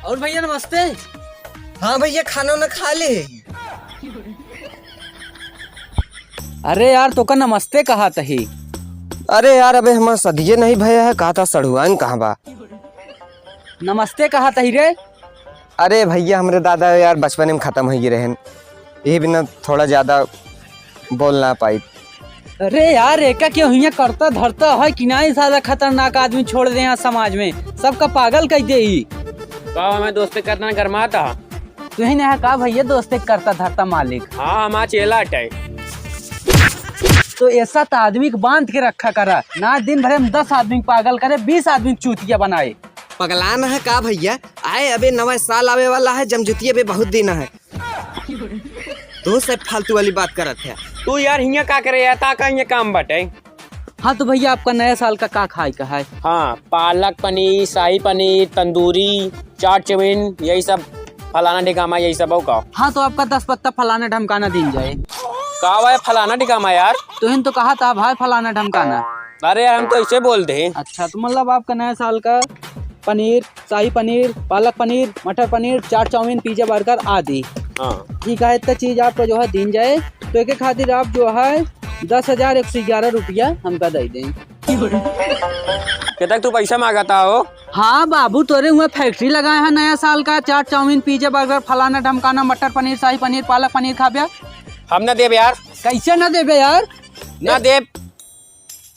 और भैया नमस्ते। हाँ भैया खाना ना खा ले। अरे यार तो का नमस्ते कहा तही। अरे यार अबे हमारा सदिये नहीं भैया है, कहा था सड़ुआन कहाँ बा। नमस्ते कहा तही रे। अरे भैया हमारे दादा यार बचपन में खत्म हो गए रहन, ये बिना थोड़ा ज्यादा बोल ना पाई। अरे यार एका क्यों हिया करता धरता है कि नहीं, साला खतरनाक आदमी छोड़ दे यहाँ समाज में, सबका पागल कह दे ही। मैं दोस्ती करना गरमा था। तू ही नहीं कहा भैया दोस्ती करता धरता मालिक। हाँ हमारा चेला हटाए। तो ऐसा तो आदमी को बांध के रखा करा ना, दिन भर में 10 आदमी पागल करे, 20 आदमी चूतिया बनाए। पगलान है का भैया, आए अबे नवा साल आवे वाला है, जमजुतिया पे बहुत दिन है। तो सब फालतू वाली बात करत है। तू यार हिया का करे या ता का काम बटे। हाँ तो भैया आपका नया साल का खाए का है? हाँ पालक पनीर, शाही पनीर, तंदूरी, चाट चाउमीन, यही सब फलाना ढिकामा यही सब हो का। हाँ तो आपका 10 पत्ता फलाना ढमकाना दिन जाए। का है फलाना ढिकामा यार? तुहिन तो कहा था भाई फलाना ढमकाना। अरे यार हम तो ऐसे बोल दे। अच्छा तो मतलब आपका नया साल का पनीर, शाही पनीर, पालक पनीर, मटर पनीर, चाट चाउमीन, पिज्जा, बर्गर आदि। हाँ ठीक है, इतना चीज आपका जो है दिन जाए तो एक खातिर आप जो है 10,111 रुपया हमका दे दें। तक तू पैसा मांगता हो? हाँ बाबू तोरे हुए फैक्ट्री लगाए हैं नया साल का, चाट चाउमीन, पिज्जा, बर्गर, फलाना ढमकाना, मटर पनीर, शाही पनीर, पालक पनीर खाबे। हम ना देव यार। कैसे ना देबे यार? ना देव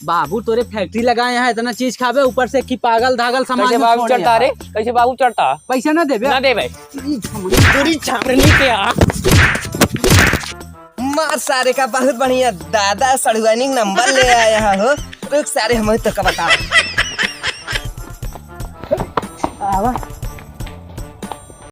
बाबू तोरे फैक्ट्री लगाए हैं, इतना चीज खाबे, ऊपर से की पागल धागल समाज कैसे में बाबू छोड़े चढ़ता हैं। रे? कैसे बाबू चढ़ता? पैसा ना देबे? ना देवे पूरी छापनी के यार। मार सारे का बहुत बढ़िया दादा सड़ुआनी नंबर ले आया हो। रुक सारे हम तो का बता। आवा